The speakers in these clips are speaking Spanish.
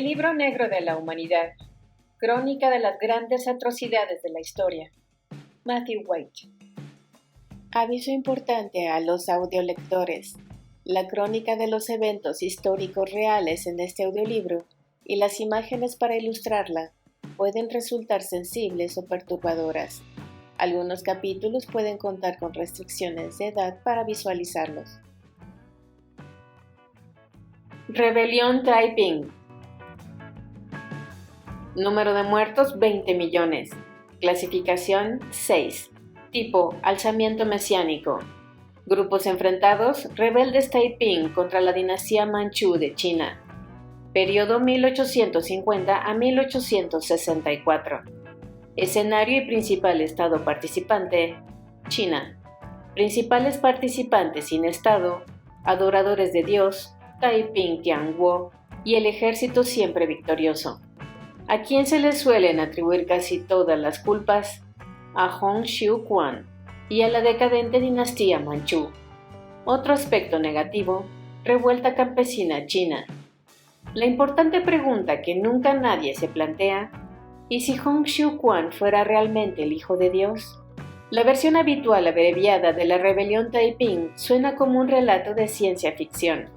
El libro negro de la humanidad, crónica de las grandes atrocidades de la historia. Matthew White. Aviso importante a los audiolectores. La crónica de los eventos históricos reales en este audiolibro y las imágenes para ilustrarla pueden resultar sensibles o perturbadoras. Algunos capítulos pueden contar con restricciones de edad para visualizarlos. Rebelión Taiping. Número de muertos 20 millones. Clasificación 6. Tipo alzamiento mesiánico. Grupos enfrentados: rebeldes Taiping contra la dinastía Manchú de China. Periodo 1850 a 1864. Escenario y principal estado participante: China. Principales participantes sin estado: adoradores de Dios, Taiping Tianguo y el ejército siempre victorioso. ¿A quién se le suelen atribuir casi todas las culpas? A Hong Xiuquan y a la decadente dinastía Manchú. Otro aspecto negativo: revuelta campesina china. La importante pregunta que nunca nadie se plantea: ¿y si Hong Xiuquan fuera realmente el hijo de Dios? La versión habitual abreviada de la rebelión Taiping suena como un relato de ciencia ficción.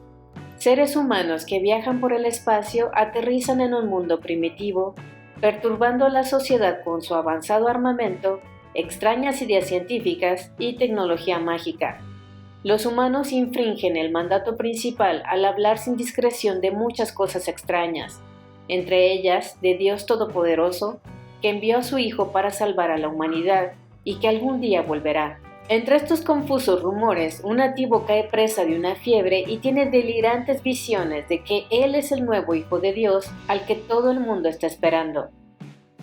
Seres humanos que viajan por el espacio aterrizan en un mundo primitivo, perturbando a la sociedad con su avanzado armamento, extrañas ideas científicas y tecnología mágica. Los humanos infringen el mandato principal al hablar sin discreción de muchas cosas extrañas, entre ellas de Dios Todopoderoso, que envió a su Hijo para salvar a la humanidad y que algún día volverá. Entre estos confusos rumores, un nativo cae presa de una fiebre y tiene delirantes visiones de que él es el nuevo Hijo de Dios al que todo el mundo está esperando.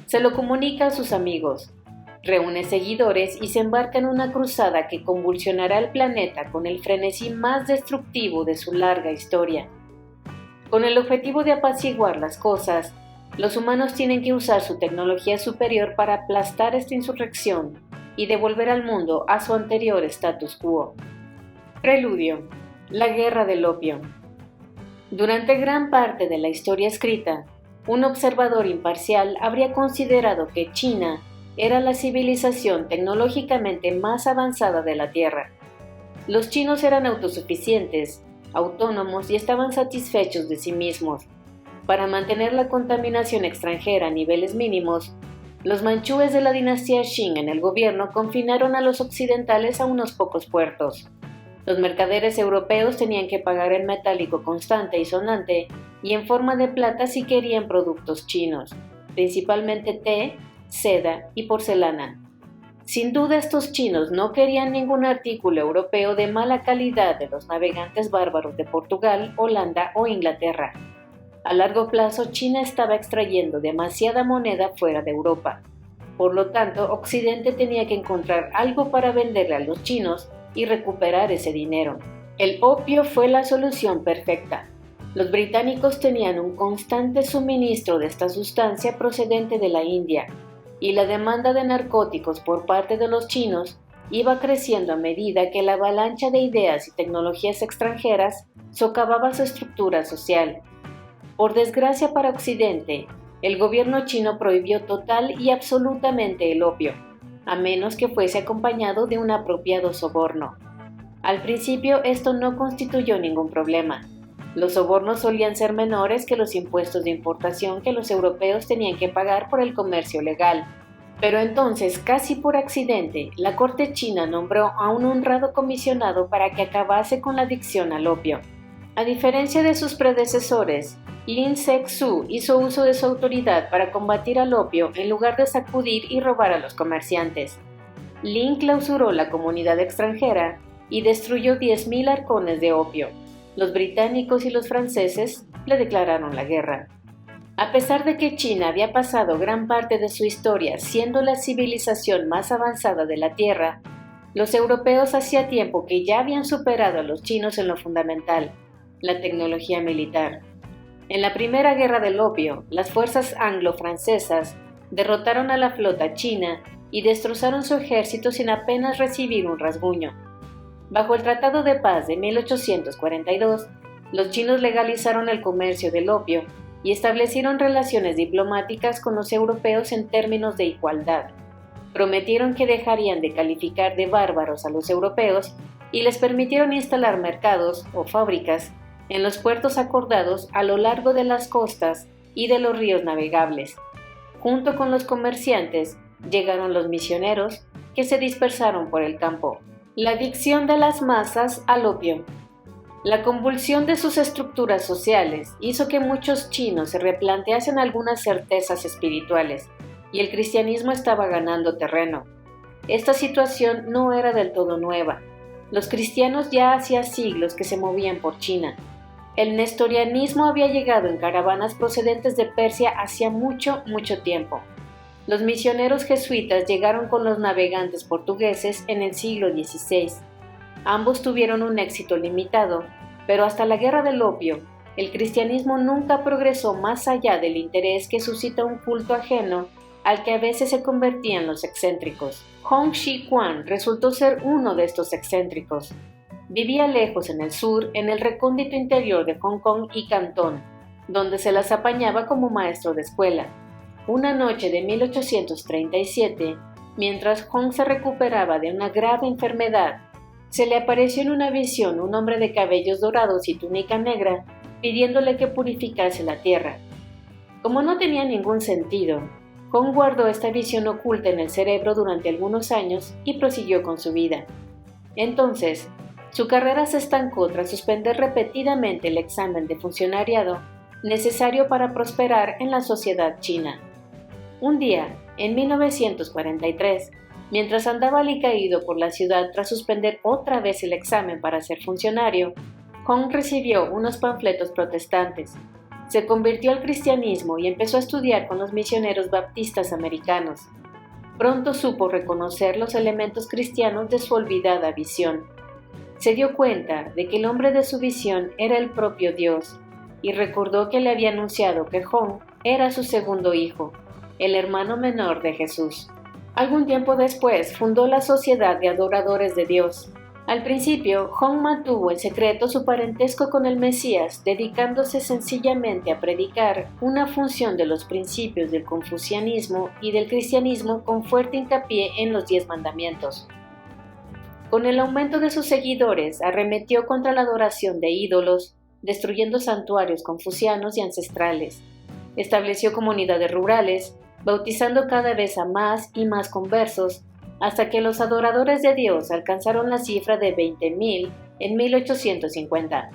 Se lo comunica a sus amigos, reúne seguidores y se embarca en una cruzada que convulsionará el planeta con el frenesí más destructivo de su larga historia. Con el objetivo de apaciguar las cosas, los humanos tienen que usar su tecnología superior para aplastar esta insurrección y devolver al mundo a su anterior status quo. Preludio: la guerra del opio. Durante gran parte de la historia escrita, un observador imparcial habría considerado que China era la civilización tecnológicamente más avanzada de la Tierra. Los chinos eran autosuficientes, autónomos y estaban satisfechos de sí mismos. Para mantener la contaminación extranjera a niveles mínimos, los manchúes de la dinastía Qing en el gobierno confinaron a los occidentales a unos pocos puertos. Los mercaderes europeos tenían que pagar en metálico constante y sonante y en forma de plata si querían productos chinos, principalmente té, seda y porcelana. Sin duda estos chinos no querían ningún artículo europeo de mala calidad de los navegantes bárbaros de Portugal, Holanda o Inglaterra. A largo plazo, China estaba extrayendo demasiada moneda fuera de Europa. Por lo tanto, Occidente tenía que encontrar algo para venderle a los chinos y recuperar ese dinero. El opio fue la solución perfecta. Los británicos tenían un constante suministro de esta sustancia procedente de la India, y la demanda de narcóticos por parte de los chinos iba creciendo a medida que la avalancha de ideas y tecnologías extranjeras socavaba su estructura social. Por desgracia para Occidente, el gobierno chino prohibió total y absolutamente el opio, a menos que fuese acompañado de un apropiado soborno. Al principio esto no constituyó ningún problema. Los sobornos solían ser menores que los impuestos de importación que los europeos tenían que pagar por el comercio legal. Pero entonces, casi por accidente, la corte china nombró a un honrado comisionado para que acabase con la adicción al opio. A diferencia de sus predecesores, Lin Zexu hizo uso de su autoridad para combatir al opio en lugar de sacudir y robar a los comerciantes. Lin clausuró la comunidad extranjera y destruyó 10.000 arcones de opio. Los británicos y los franceses le declararon la guerra. A pesar de que China había pasado gran parte de su historia siendo la civilización más avanzada de la Tierra, los europeos hacía tiempo que ya habían superado a los chinos en lo fundamental, la tecnología militar. En la Primera Guerra del Opio, las fuerzas anglo-francesas derrotaron a la flota china y destrozaron su ejército sin apenas recibir un rasguño. Bajo el Tratado de Paz de 1842, los chinos legalizaron el comercio del opio y establecieron relaciones diplomáticas con los europeos en términos de igualdad. Prometieron que dejarían de calificar de bárbaros a los europeos y les permitieron instalar mercados o fábricas en los puertos acordados a lo largo de las costas y de los ríos navegables. Junto con los comerciantes llegaron los misioneros que se dispersaron por el campo. La adicción de las masas al opio. La convulsión de sus estructuras sociales hizo que muchos chinos se replanteasen algunas certezas espirituales, y el cristianismo estaba ganando terreno. Esta situación no era del todo nueva. Los cristianos ya hacía siglos que se movían por China. El nestorianismo había llegado en caravanas procedentes de Persia hacía mucho tiempo. Los misioneros jesuitas llegaron con los navegantes portugueses en el siglo XVI. Ambos tuvieron un éxito limitado, pero hasta la Guerra del Opio, el cristianismo nunca progresó más allá del interés que suscita un culto ajeno al que a veces se convertían los excéntricos. Hong Xiuquan resultó ser uno de estos excéntricos. Vivía lejos en el sur, en el recóndito interior de Hong Kong y Cantón, donde se las apañaba como maestro de escuela. Una noche de 1837, mientras Hong se recuperaba de una grave enfermedad, se le apareció en una visión un hombre de cabellos dorados y túnica negra, pidiéndole que purificase la tierra. Como no tenía ningún sentido, Hong guardó esta visión oculta en el cerebro durante algunos años y prosiguió con su vida. Entonces, su carrera se estancó tras suspender repetidamente el examen de funcionariado necesario para prosperar en la sociedad china. Un día, en 1943, mientras andaba alicaído por la ciudad tras suspender otra vez el examen para ser funcionario, Hong recibió unos panfletos protestantes. Se convirtió al cristianismo y empezó a estudiar con los misioneros baptistas americanos. Pronto supo reconocer los elementos cristianos de su olvidada visión. Se dio cuenta de que el hombre de su visión era el propio Dios, y recordó que le había anunciado que Hong era su segundo hijo, el hermano menor de Jesús. Algún tiempo después fundó la Sociedad de Adoradores de Dios. Al principio, Hong mantuvo en secreto su parentesco con el Mesías, dedicándose sencillamente a predicar una función de los principios del confucianismo y del cristianismo con fuerte hincapié en los 10 mandamientos. Con el aumento de sus seguidores, arremetió contra la adoración de ídolos, destruyendo santuarios confucianos y ancestrales. Estableció comunidades rurales, bautizando cada vez a más y más conversos, hasta que los adoradores de Dios alcanzaron la cifra de 20.000 en 1850.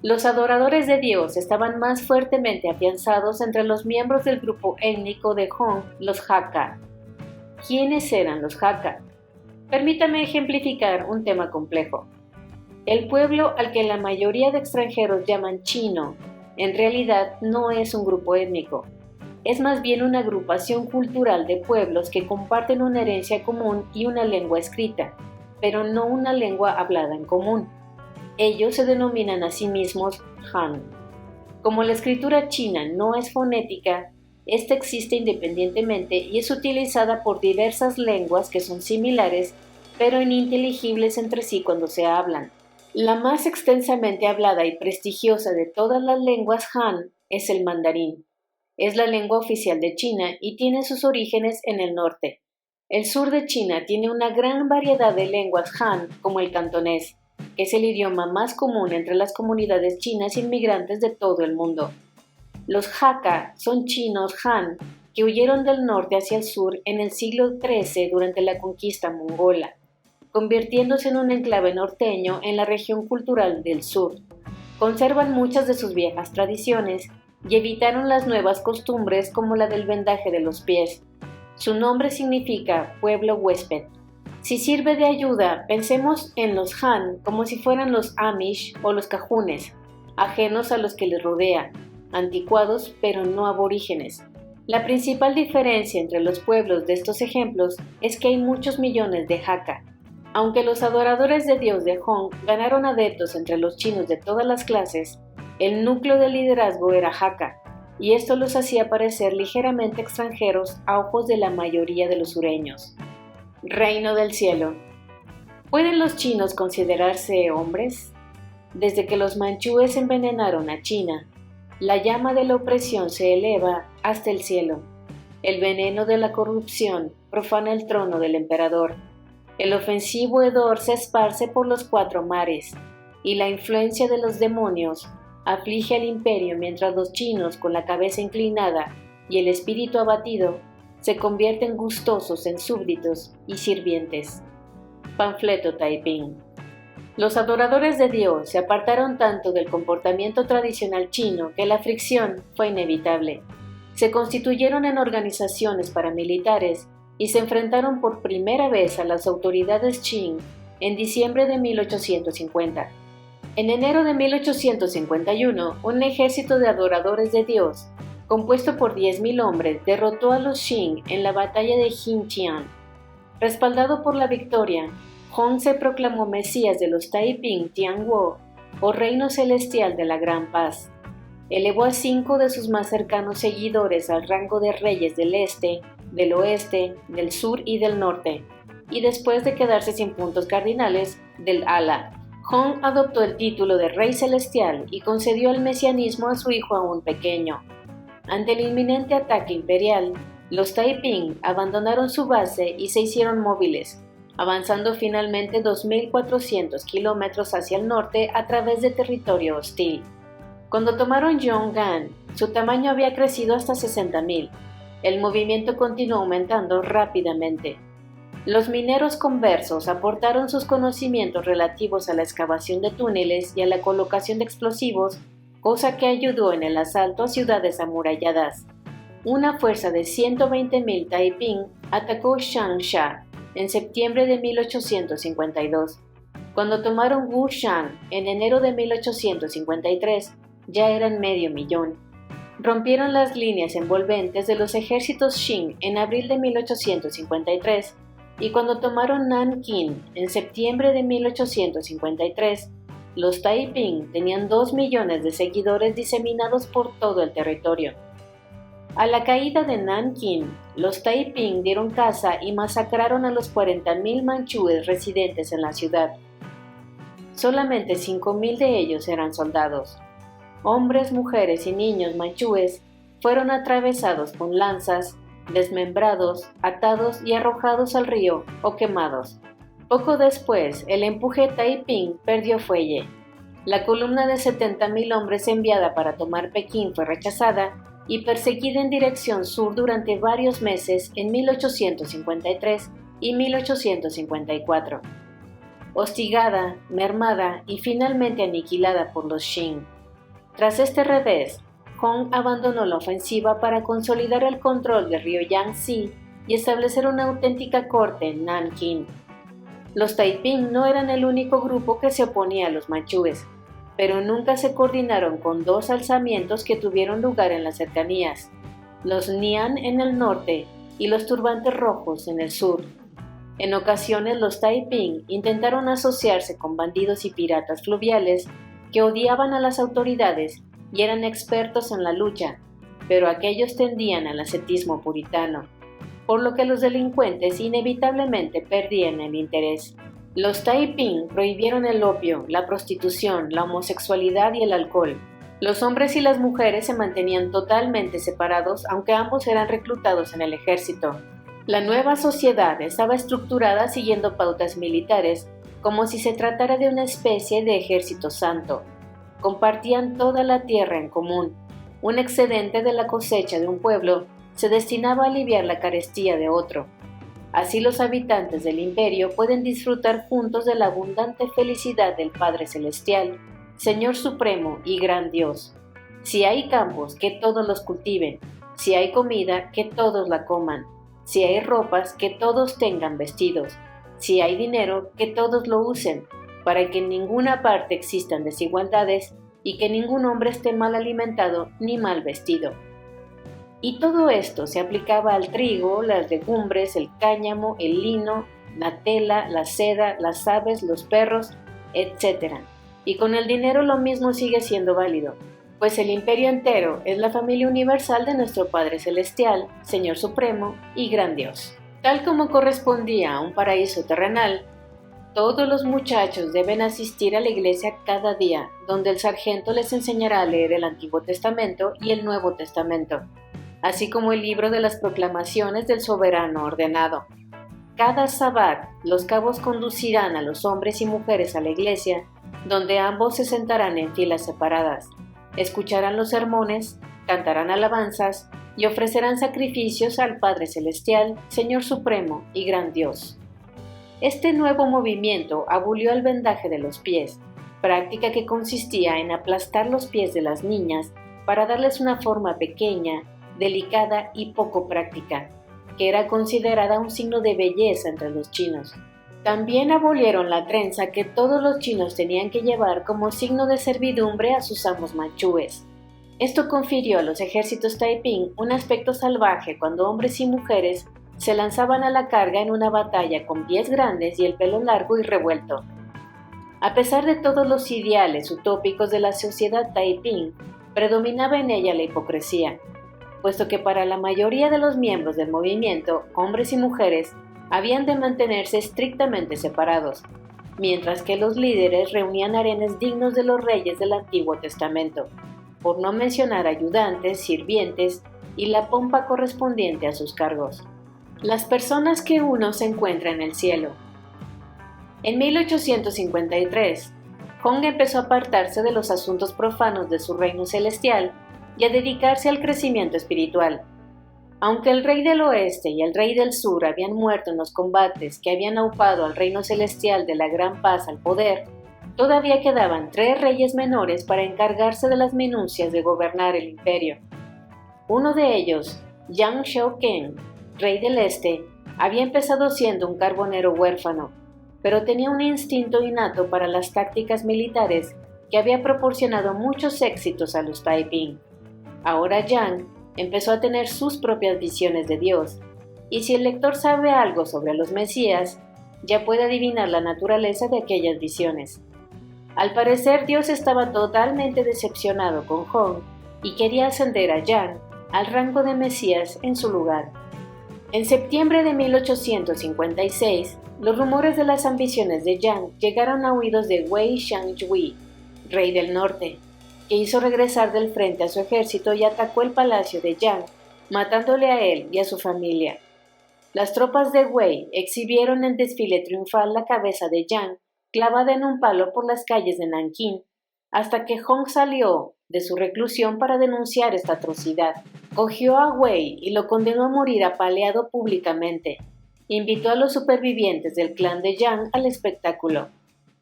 Los adoradores de Dios estaban más fuertemente afianzados entre los miembros del grupo étnico de Hong, los Hakka. ¿Quiénes eran los Hakka? Permítame ejemplificar un tema complejo. El pueblo al que la mayoría de extranjeros llaman chino, en realidad no es un grupo étnico. Es más bien una agrupación cultural de pueblos que comparten una herencia común y una lengua escrita, pero no una lengua hablada en común. Ellos se denominan a sí mismos Han. Como la escritura china no es fonética, esta existe independientemente y es utilizada por diversas lenguas que son similares, pero ininteligibles entre sí cuando se hablan. La más extensamente hablada y prestigiosa de todas las lenguas Han es el mandarín. Es la lengua oficial de China y tiene sus orígenes en el norte. El sur de China tiene una gran variedad de lenguas Han, como el cantonés, que es el idioma más común entre las comunidades chinas inmigrantes de todo el mundo. Los Hakka son chinos Han que huyeron del norte hacia el sur en el siglo XIII durante la conquista mongola, convirtiéndose en un enclave norteño en la región cultural del sur. Conservan muchas de sus viejas tradiciones y evitaron las nuevas costumbres como la del vendaje de los pies. Su nombre significa pueblo huésped. Si sirve de ayuda, pensemos en los Han como si fueran los Amish o los Cajunes, ajenos a los que les rodea, anticuados pero no aborígenes. La principal diferencia entre los pueblos de estos ejemplos es que hay muchos millones de Hakka. Aunque los adoradores de Dios de Hong ganaron adeptos entre los chinos de todas las clases, el núcleo de liderazgo era Hakka, y esto los hacía parecer ligeramente extranjeros a ojos de la mayoría de los sureños. Reino del cielo. ¿Pueden los chinos considerarse hombres? Desde que los manchúes envenenaron a China, La llama de la opresión se eleva hasta el cielo. El veneno de la corrupción profana el trono del emperador. El ofensivo hedor se esparce por los 4 mares, y la influencia de los demonios aflige al imperio mientras los chinos, con la cabeza inclinada y el espíritu abatido, se convierten gustosos en súbditos y sirvientes. Panfleto Taiping. Los adoradores de Dios se apartaron tanto del comportamiento tradicional chino que la fricción fue inevitable. Se constituyeron en organizaciones paramilitares y se enfrentaron por primera vez a las autoridades Qing en diciembre de 1850. En enero de 1851, un ejército de adoradores de Dios, compuesto por 10.000 hombres, derrotó a los Qing en la batalla de Jinjiang. Respaldado por la victoria, Hong se proclamó Mesías de los Taiping Tianguo, o Reino Celestial de la Gran Paz. Elevó a 5 de sus más cercanos seguidores al rango de reyes del este, del oeste, del sur y del norte, y después de quedarse sin puntos cardinales, del ala. Hong adoptó el título de Rey Celestial y concedió el mesianismo a su hijo aún pequeño. Ante el inminente ataque imperial, los Taiping abandonaron su base y se hicieron móviles, avanzando finalmente 2.400 kilómetros hacia el norte a través de territorio hostil. Cuando tomaron Yongan, su tamaño había crecido hasta 60.000. El movimiento continuó aumentando rápidamente. Los mineros conversos aportaron sus conocimientos relativos a la excavación de túneles y a la colocación de explosivos, cosa que ayudó en el asalto a ciudades amuralladas. Una fuerza de 120.000 Taiping atacó Changsha en septiembre de 1852. Cuando tomaron Wushan en enero de 1853, ya eran 500.000. Rompieron las líneas envolventes de los ejércitos Qing en abril de 1853, y cuando tomaron Nanking en septiembre de 1853, los Taiping tenían 2 millones de seguidores diseminados por todo el territorio. A la caída de Nanking, los Taiping dieron caza y masacraron a los 40.000 manchúes residentes en la ciudad. Solamente 5.000 de ellos eran soldados. Hombres, mujeres y niños manchúes fueron atravesados con lanzas, desmembrados, atados y arrojados al río o quemados. Poco después, el empuje Taiping perdió fuelle. La columna de 70.000 hombres enviada para tomar Pekín fue rechazada y perseguida en dirección sur durante varios meses en 1853 y 1854. Hostigada, mermada y finalmente aniquilada por los Qing. Tras este revés, Hong abandonó la ofensiva para consolidar el control del río Yangtze y establecer una auténtica corte en Nanking. Los Taiping no eran el único grupo que se oponía a los manchúes, pero nunca se coordinaron con 2 alzamientos que tuvieron lugar en las cercanías, los Nian en el norte y los Turbantes Rojos en el sur. En ocasiones los Taiping intentaron asociarse con bandidos y piratas fluviales que odiaban a las autoridades y eran expertos en la lucha, pero aquellos tendían al ascetismo puritano, por lo que los delincuentes inevitablemente perdían el interés. Los Taiping prohibieron el opio, la prostitución, la homosexualidad y el alcohol. Los hombres y las mujeres se mantenían totalmente separados, aunque ambos eran reclutados en el ejército. La nueva sociedad estaba estructurada siguiendo pautas militares, como si se tratara de una especie de ejército santo. Compartían toda la tierra en común. Un excedente de la cosecha de un pueblo se destinaba a aliviar la carestía de otro. Así los habitantes del imperio pueden disfrutar juntos de la abundante felicidad del Padre Celestial, Señor Supremo y Gran Dios. Si hay campos, que todos los cultiven. Si hay comida, que todos la coman. Si hay ropas, que todos tengan vestidos. Si hay dinero, que todos lo usen, para que en ninguna parte existan desigualdades y que ningún hombre esté mal alimentado ni mal vestido. Y todo esto se aplicaba al trigo, las legumbres, el cáñamo, el lino, la tela, la seda, las aves, los perros, etc. Y con el dinero lo mismo sigue siendo válido, pues el imperio entero es la familia universal de nuestro Padre Celestial, Señor Supremo y Gran Dios. Tal como correspondía a un paraíso terrenal, Todos los muchachos deben asistir a la iglesia cada día, donde el sargento les enseñará a leer el Antiguo Testamento y el Nuevo Testamento, así como el libro de las proclamaciones del soberano ordenado. Cada sabbat, los cabos conducirán a los hombres y mujeres a la iglesia, donde ambos se sentarán en filas separadas, escucharán los sermones, cantarán alabanzas y ofrecerán sacrificios al Padre Celestial, Señor Supremo y Gran Dios. Este nuevo movimiento abolió el vendaje de los pies, práctica que consistía en aplastar los pies de las niñas para darles una forma pequeña, delicada y poco práctica, que era considerada un signo de belleza entre los chinos. También abolieron la trenza que todos los chinos tenían que llevar como signo de servidumbre a sus amos manchúes. Esto confirió a los ejércitos Taiping un aspecto salvaje cuando hombres y mujeres se lanzaban a la carga en una batalla con pies grandes y el pelo largo y revuelto. A pesar de todos los ideales utópicos de la sociedad Taiping, predominaba en ella la hipocresía, puesto que para la mayoría de los miembros del movimiento, hombres y mujeres, habían de mantenerse estrictamente separados, mientras que los líderes reunían arenes dignos de los reyes del Antiguo Testamento, por no mencionar ayudantes, sirvientes y la pompa correspondiente a sus cargos. Las personas que uno se encuentra en el cielo. En 1853, Hong empezó a apartarse de los asuntos profanos de su reino celestial y a dedicarse al crecimiento espiritual. Aunque el rey del oeste y el rey del sur habían muerto en los combates que habían aupado al reino celestial de la Gran Paz al poder, todavía quedaban 3 reyes menores para encargarse de las minucias de gobernar el imperio. Uno de ellos, Yang Xiaoqing, rey del este, había empezado siendo un carbonero huérfano, pero tenía un instinto innato para las tácticas militares que había proporcionado muchos éxitos a los Taiping. Ahora Yang empezó a tener sus propias visiones de Dios, y si el lector sabe algo sobre los Mesías, ya puede adivinar la naturaleza de aquellas visiones. Al parecer, Dios estaba totalmente decepcionado con Hong y quería ascender a Yang al rango de Mesías en su lugar. En septiembre de 1856, los rumores de las ambiciones de Yang llegaron a oídos de Wei Xiangyue, rey del norte, que hizo regresar del frente a su ejército y atacó el palacio de Yang, matándole a él y a su familia. Las tropas de Wei exhibieron en desfile triunfal la cabeza de Yang clavada en un palo por las calles de Nankín, hasta que Hong salió de su reclusión para denunciar esta atrocidad. Cogió a Wei y lo condenó a morir apaleado públicamente. Invitó a los supervivientes del clan de Yang al espectáculo.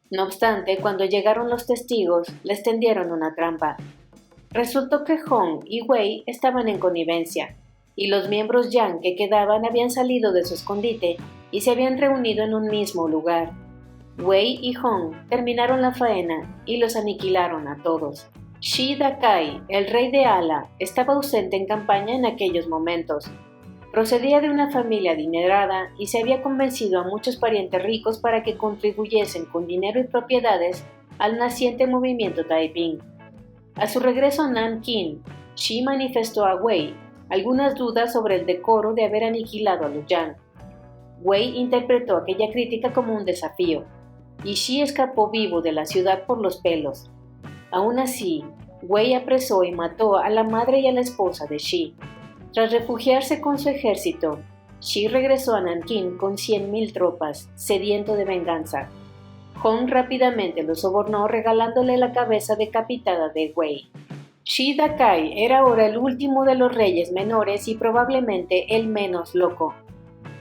No obstante, cuando llegaron los testigos, les tendieron una trampa. Resultó que Hong y Wei estaban en connivencia, y los miembros Yang que quedaban habían salido de su escondite y se habían reunido en un mismo lugar. Wei y Hong terminaron la faena y los aniquilaron a todos. Shi Dakai, el rey de Ala, estaba ausente en campaña en aquellos momentos. Procedía de una familia adinerada y se había convencido a muchos parientes ricos para que contribuyesen con dinero y propiedades al naciente movimiento Taiping. A su regreso a Nankín, Shi manifestó a Wei algunas dudas sobre el decoro de haber aniquilado a los Yang. Wei interpretó aquella crítica como un desafío, y Shi escapó vivo de la ciudad por los pelos. Aún así, Wei apresó y mató a la madre y a la esposa de Shi. Tras refugiarse con su ejército, Shi regresó a Nankín con 100,000 tropas, sediento de venganza. Hong rápidamente lo sobornó regalándole la cabeza decapitada de Wei. Shi Dakai era ahora el último de los reyes menores y probablemente el menos loco.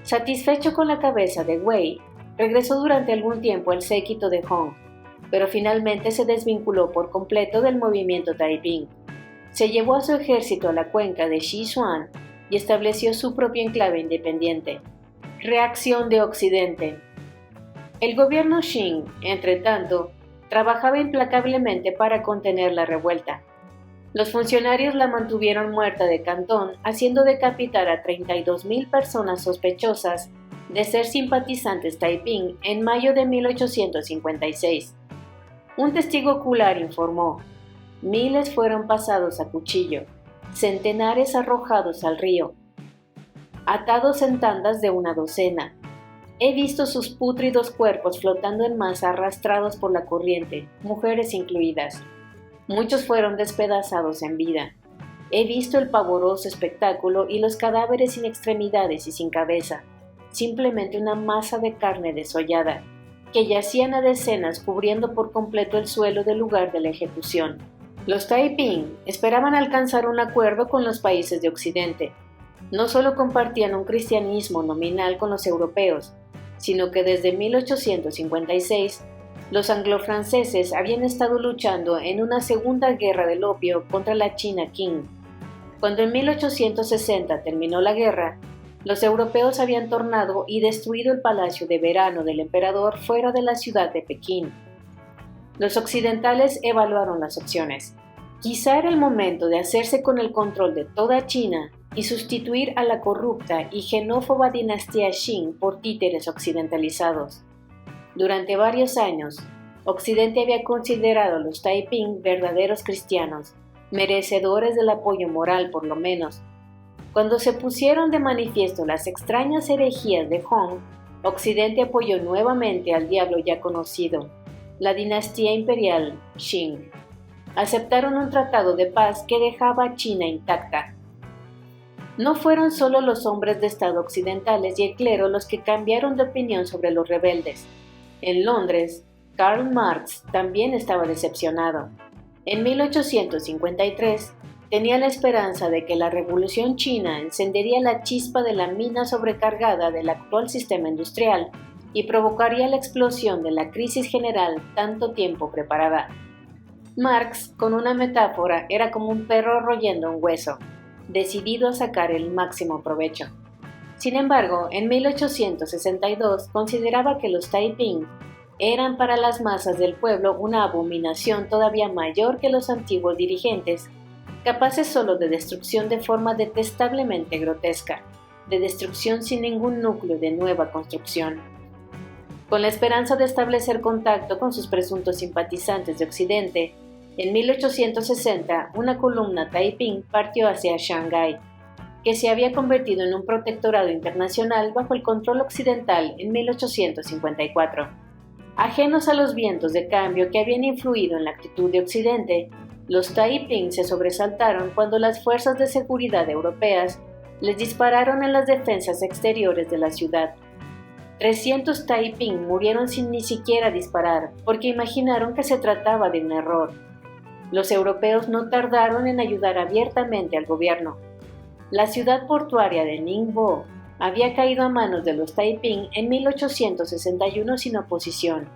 Satisfecho con la cabeza de Wei, regresó durante algún tiempo al séquito de Hong, pero finalmente se desvinculó por completo del movimiento Taiping. Se llevó a su ejército a la cuenca de Sichuan y estableció su propio enclave independiente. Reacción de Occidente. El gobierno Qing, entretanto, trabajaba implacablemente para contener la revuelta. Los funcionarios la mantuvieron muerta de Cantón, haciendo decapitar a 32,000 personas sospechosas de ser simpatizantes Taiping en mayo de 1856. Un testigo ocular informó: miles fueron pasados a cuchillo, centenares arrojados al río, atados en tandas de una docena. He visto sus pútridos cuerpos flotando en masa arrastrados por la corriente, mujeres incluidas. Muchos fueron despedazados en vida. He visto el pavoroso espectáculo y los cadáveres sin extremidades y sin cabeza, simplemente una masa de carne desollada, que yacían a decenas cubriendo por completo el suelo del lugar de la ejecución. Los Taiping esperaban alcanzar un acuerdo con los países de Occidente. No solo compartían un cristianismo nominal con los europeos, sino que desde 1856 los anglo-franceses habían estado luchando en una segunda guerra del opio contra la China Qing. Cuando en 1860 terminó la guerra, los europeos habían tornado y destruido el palacio de verano del emperador fuera de la ciudad de Pekín. Los occidentales evaluaron las opciones. Quizá era el momento de hacerse con el control de toda China y sustituir a la corrupta y xenófoba dinastía Qing por títeres occidentalizados. Durante varios años, Occidente había considerado a los Taiping verdaderos cristianos, merecedores del apoyo moral por lo menos. Cuando se pusieron de manifiesto las extrañas herejías de Hong, Occidente apoyó nuevamente al diablo ya conocido, la dinastía imperial Qing. Aceptaron un tratado de paz que dejaba a China intacta. No fueron solo los hombres de Estado occidentales y el clero los que cambiaron de opinión sobre los rebeldes. En Londres, Karl Marx también estaba decepcionado. En 1853, tenía la esperanza de que la Revolución China encendería la chispa de la mina sobrecargada del actual sistema industrial y provocaría la explosión de la crisis general tanto tiempo preparada. Marx, con una metáfora, era como un perro royendo un hueso, decidido a sacar el máximo provecho. Sin embargo, en 1862 consideraba que los Taiping eran para las masas del pueblo una abominación todavía mayor que los antiguos dirigentes, capaces solo de destrucción de forma detestablemente grotesca, de destrucción sin ningún núcleo de nueva construcción. Con la esperanza de establecer contacto con sus presuntos simpatizantes de Occidente, en 1860 una columna Taiping partió hacia Shanghái, que se había convertido en un protectorado internacional bajo el control occidental en 1854. Ajenos a los vientos de cambio que habían influido en la actitud de Occidente, los Taiping se sobresaltaron cuando las fuerzas de seguridad europeas les dispararon en las defensas exteriores de la ciudad. 300 Taiping murieron sin ni siquiera disparar, porque imaginaron que se trataba de un error. Los europeos no tardaron en ayudar abiertamente al gobierno. La ciudad portuaria de Ningbo había caído a manos de los Taiping en 1861 sin oposición,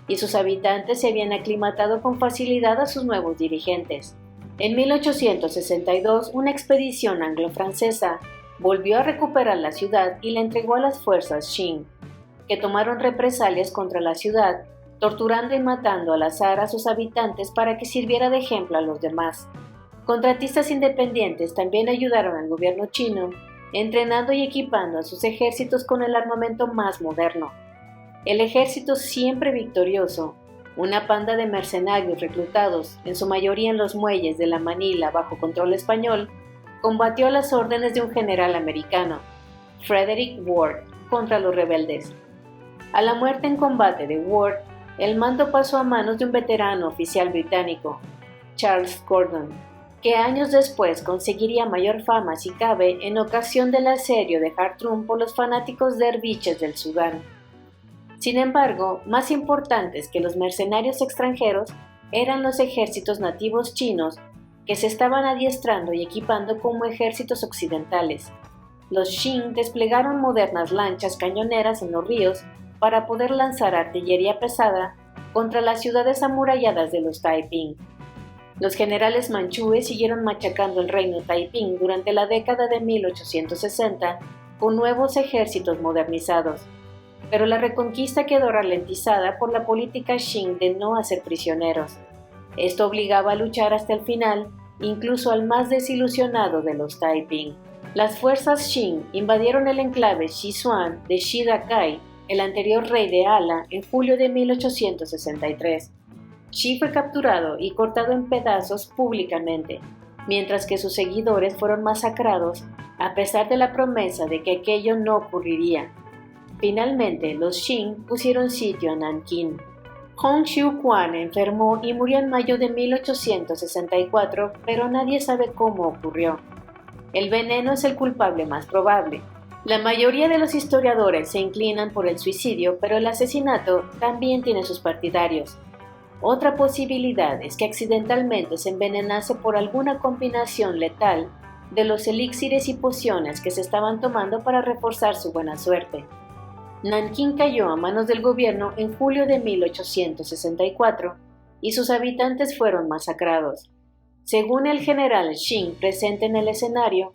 y sus habitantes se habían aclimatado con facilidad a sus nuevos dirigentes. En 1862, una expedición anglo-francesa volvió a recuperar la ciudad y la entregó a las fuerzas Qing, que tomaron represalias contra la ciudad, torturando y matando al azar a sus habitantes para que sirviera de ejemplo a los demás. Contratistas independientes también ayudaron al gobierno chino, entrenando y equipando a sus ejércitos con el armamento más moderno. El ejército siempre victorioso, una panda de mercenarios reclutados, en su mayoría en los muelles de la Manila bajo control español, combatió a las órdenes de un general americano, Frederick Ward, contra los rebeldes. A la muerte en combate de Ward, el mando pasó a manos de un veterano oficial británico, Charles Gordon, que años después conseguiría mayor fama si cabe en ocasión del asedio de Jartum por los fanáticos derviches del Sudán. Sin embargo, más importantes que los mercenarios extranjeros eran los ejércitos nativos chinos que se estaban adiestrando y equipando como ejércitos occidentales. Los Qing desplegaron modernas lanchas cañoneras en los ríos para poder lanzar artillería pesada contra las ciudades amuralladas de los Taiping. Los generales manchúes siguieron machacando el reino Taiping durante la década de 1860 con nuevos ejércitos modernizados, pero la reconquista quedó ralentizada por la política Qing de no hacer prisioneros. Esto obligaba a luchar hasta el final, incluso al más desilusionado de los Taiping. Las fuerzas Qing invadieron el enclave Sichuan de Shida Kai, el anterior rey de Ala, en julio de 1863. Xi fue capturado y cortado en pedazos públicamente, mientras que sus seguidores fueron masacrados a pesar de la promesa de que aquello no ocurriría. Finalmente, los Qing pusieron sitio a Nankín. Hong Xiuquan enfermó y murió en mayo de 1864, pero nadie sabe cómo ocurrió. El veneno es el culpable más probable. La mayoría de los historiadores se inclinan por el suicidio, pero el asesinato también tiene sus partidarios. Otra posibilidad es que accidentalmente se envenenase por alguna combinación letal de los elixires y pociones que se estaban tomando para reforzar su buena suerte. Nankín cayó a manos del gobierno en julio de 1864 y sus habitantes fueron masacrados. Según el general Xing presente en el escenario,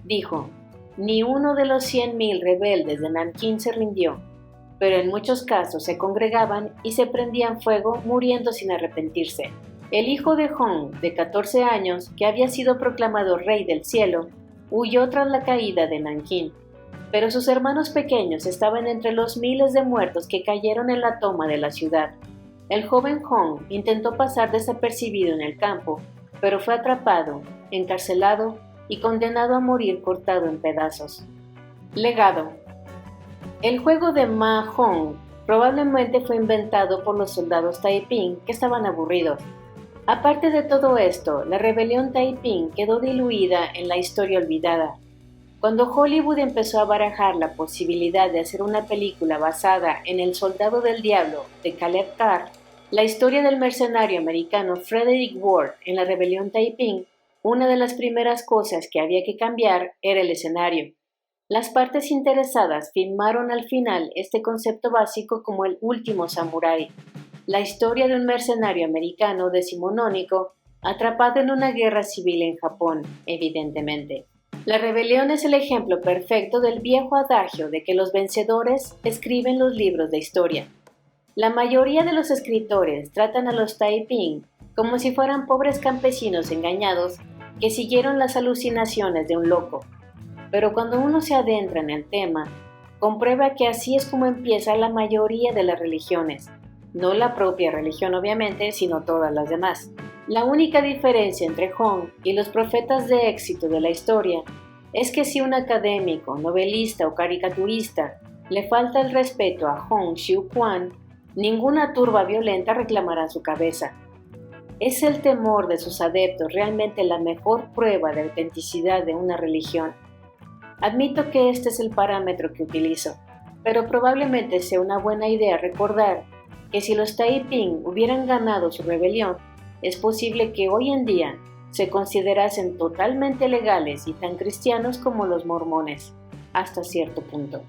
dijo: «Ni uno de los 100.000 rebeldes de Nankín se rindió, pero en muchos casos se congregaban y se prendían fuego muriendo sin arrepentirse». El hijo de Hong, de 14 años, que había sido proclamado rey del cielo, huyó tras la caída de Nankín, pero sus hermanos pequeños estaban entre los miles de muertos que cayeron en la toma de la ciudad. El joven Hong intentó pasar desapercibido en el campo, pero fue atrapado, encarcelado y condenado a morir cortado en pedazos. Legado. El juego de Ma Hong probablemente fue inventado por los soldados Taiping que estaban aburridos. Aparte de todo esto, la rebelión Taiping quedó diluida en la historia olvidada. Cuando Hollywood empezó a barajar la posibilidad de hacer una película basada en El Soldado del Diablo de Caleb Carr, la historia del mercenario americano Frederick Ward en la rebelión Taiping, una de las primeras cosas que había que cambiar era el escenario. Las partes interesadas filmaron al final este concepto básico como el último samurái, la historia de un mercenario americano decimonónico atrapado en una guerra civil en Japón, evidentemente. La rebelión es el ejemplo perfecto del viejo adagio de que los vencedores escriben los libros de historia. La mayoría de los escritores tratan a los Taiping como si fueran pobres campesinos engañados que siguieron las alucinaciones de un loco. Pero cuando uno se adentra en el tema, comprueba que así es como empieza la mayoría de las religiones. No la propia religión obviamente, sino todas las demás. La única diferencia entre Hong y los profetas de éxito de la historia es que si un académico, novelista o caricaturista le falta el respeto a Hong Xiuquan, ninguna turba violenta reclamará su cabeza. ¿Es el temor de sus adeptos realmente la mejor prueba de autenticidad de una religión? Admito que este es el parámetro que utilizo, pero probablemente sea una buena idea recordar que si los Taiping hubieran ganado su rebelión, es posible que hoy en día se considerasen totalmente legales y tan cristianos como los mormones, hasta cierto punto.